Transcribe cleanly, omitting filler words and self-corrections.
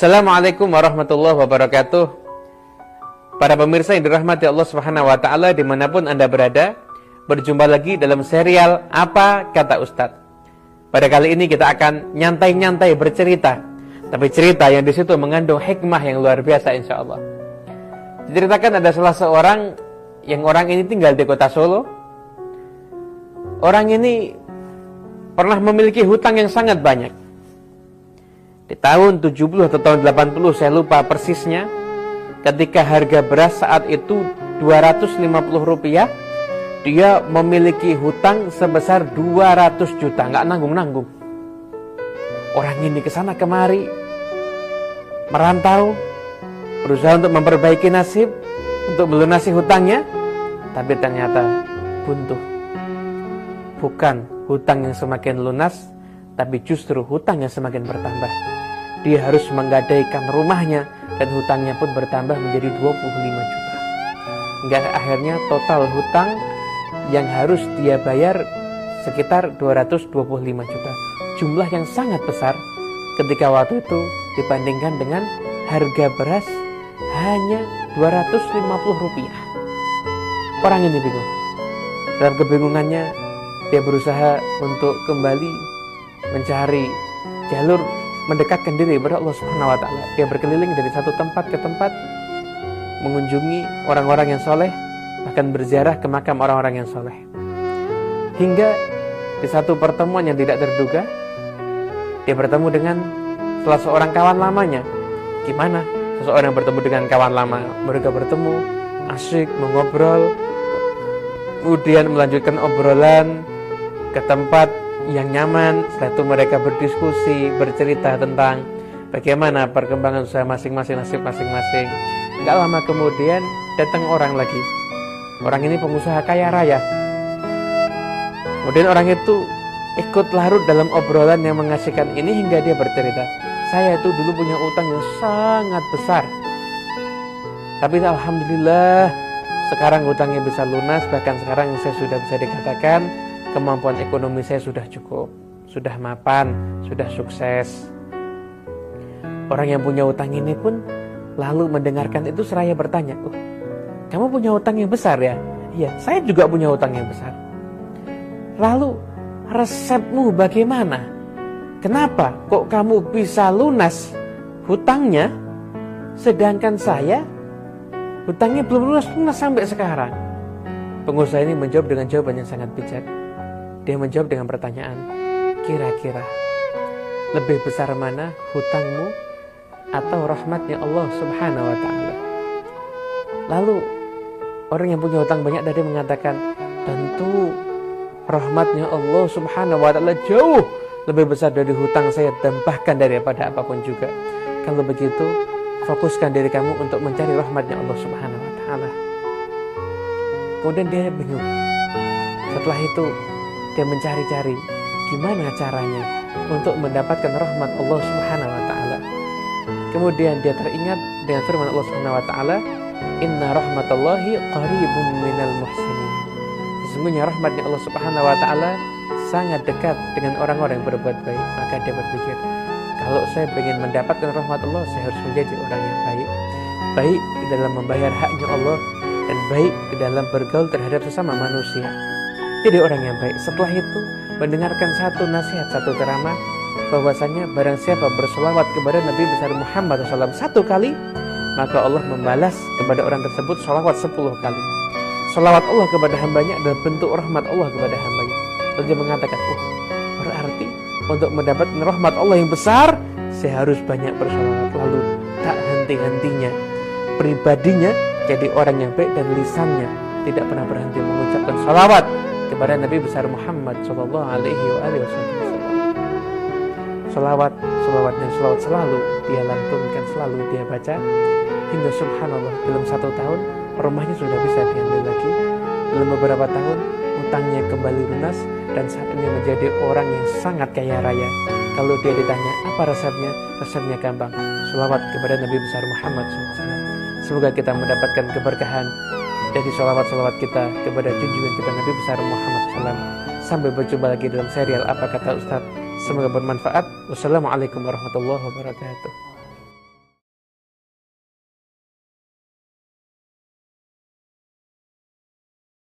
Assalamualaikum warahmatullahi wabarakatuh. Para pemirsa yang dirahmati Allah Subhanahu wa taala dimanapun Anda berada, berjumpa lagi dalam serial Apa Kata Ustadz. Pada kali ini kita akan nyantai-nyantai bercerita, tapi cerita yang di situ mengandung hikmah yang luar biasa insya Allah. Diceritakan ada salah seorang yang orang ini tinggal di kota Solo. Orang ini pernah memiliki hutang yang sangat banyak. Di tahun 70 atau tahun 80 saya lupa persisnya, ketika harga beras saat itu Rp250, dia memiliki hutang sebesar 200 juta, nggak nanggung-nanggung. Orang ini kesana kemari, merantau, berusaha untuk memperbaiki nasib, untuk melunasi hutangnya, tapi ternyata buntu. Bukan hutang yang semakin lunas, tapi justru hutang yang semakin bertambah. Dia harus menggadaikan rumahnya dan hutangnya pun bertambah menjadi 25 juta. Hingga akhirnya total hutang yang harus dia bayar sekitar 225 juta. Jumlah yang sangat besar ketika waktu itu dibandingkan dengan harga beras hanya Rp250. Orang ini bingung. Dalam kebingungannya dia berusaha untuk kembali mencari jalur mendekatkan diri kepada Allah Subhanahu wa taala. Dia berkeliling dari satu tempat ke tempat, mengunjungi orang-orang yang soleh, bahkan berziarah ke makam orang-orang yang soleh. Hingga di satu pertemuan yang tidak terduga, dia bertemu dengan salah seorang kawan lamanya. Gimana seseorang bertemu dengan kawan lama? Mereka bertemu, asyik mengobrol, kemudian melanjutkan obrolan ke tempat yang nyaman. Setelah itu mereka berdiskusi, bercerita tentang bagaimana perkembangan usaha masing-masing, nasib masing-masing. Gak lama kemudian datang orang lagi. Orang ini pengusaha kaya raya. Kemudian orang itu ikut larut dalam obrolan yang mengasihkan ini hingga dia bercerita, saya itu dulu punya utang yang sangat besar, tapi alhamdulillah sekarang utangnya bisa lunas. Bahkan sekarang saya sudah bisa dikatakan kemampuan ekonomi saya sudah cukup, sudah mapan, sudah sukses. Orang yang punya utang ini pun lalu mendengarkan itu seraya bertanya, kamu punya utang yang besar ya? Iya, saya juga punya utang yang besar. Lalu resepmu bagaimana? Kenapa kok kamu bisa lunas hutangnya, sedangkan saya hutangnya belum lunas sampai sekarang? Pengusaha ini menjawab dengan jawaban yang sangat bijak. Dia menjawab dengan pertanyaan, kira-kira lebih besar mana hutangmu atau rahmatnya Allah Subhanahu wa ta'ala? Lalu orang yang punya hutang banyak tadi mengatakan, tentu rahmatnya Allah Subhanahu wa ta'ala jauh lebih besar dari hutang saya dan bahkan daripada apapun juga. Kalau begitu, fokuskan diri kamu untuk mencari rahmatnya Allah Subhanahu wa ta'ala. Kemudian dia bingung. Setelah itu dia mencari-cari gimana caranya untuk mendapatkan rahmat Allah Subhanahu wa taala. Kemudian dia teringat dengan firman Allah Subhanahu wa taala, "Inna rahmatallahi qaribun minal muhsinin." Sesungguhnya rahmatnya Allah Subhanahu wa taala sangat dekat dengan orang-orang yang berbuat baik. Maka dia berpikir, kalau saya ingin mendapatkan rahmat Allah, saya harus menjadi orang yang baik. Baik di dalam membayar haknya Allah dan baik di dalam bergaul terhadap sesama manusia. Jadi orang yang baik. Setelah itu mendengarkan satu nasihat, satu ceramah, bahwasanya barang siapa berselawat kepada Nabi besar Muhammad SAW 1 kali, maka Allah membalas kepada orang tersebut selawat 10 kali. Selawat Allah kepada hambanya adalah bentuk rahmat Allah kepada hambanya. Lalu dia mengatakan, berarti untuk mendapatkan rahmat Allah yang besar, saya harus banyak berselawat. Lalu tak henti-hentinya pribadinya jadi orang yang baik dan lisannya tidak pernah berhenti mengucapkan salawat kepada Nabi besar Muhammad sallallahu alaihi wasallam. Salawat dan salawat selalu dia lantunkan, selalu dia baca, hingga subhanallah dalam 1 tahun rumahnya sudah bisa diambil lagi. Dalam beberapa tahun utangnya kembali lunas dan saat ini menjadi orang yang sangat kaya raya. Kalau dia ditanya apa resepnya, resepnya gampang, salawat kepada Nabi besar Muhammad SAW. Semoga kita mendapatkan keberkahan dari salawat-salawat kita kepada junjungan kita Nabi besar Muhammad SAW. Sampai berjumpa lagi dalam serial Apa Kata Ustadz. Semoga bermanfaat. Wassalamualaikum warahmatullahi wabarakatuh.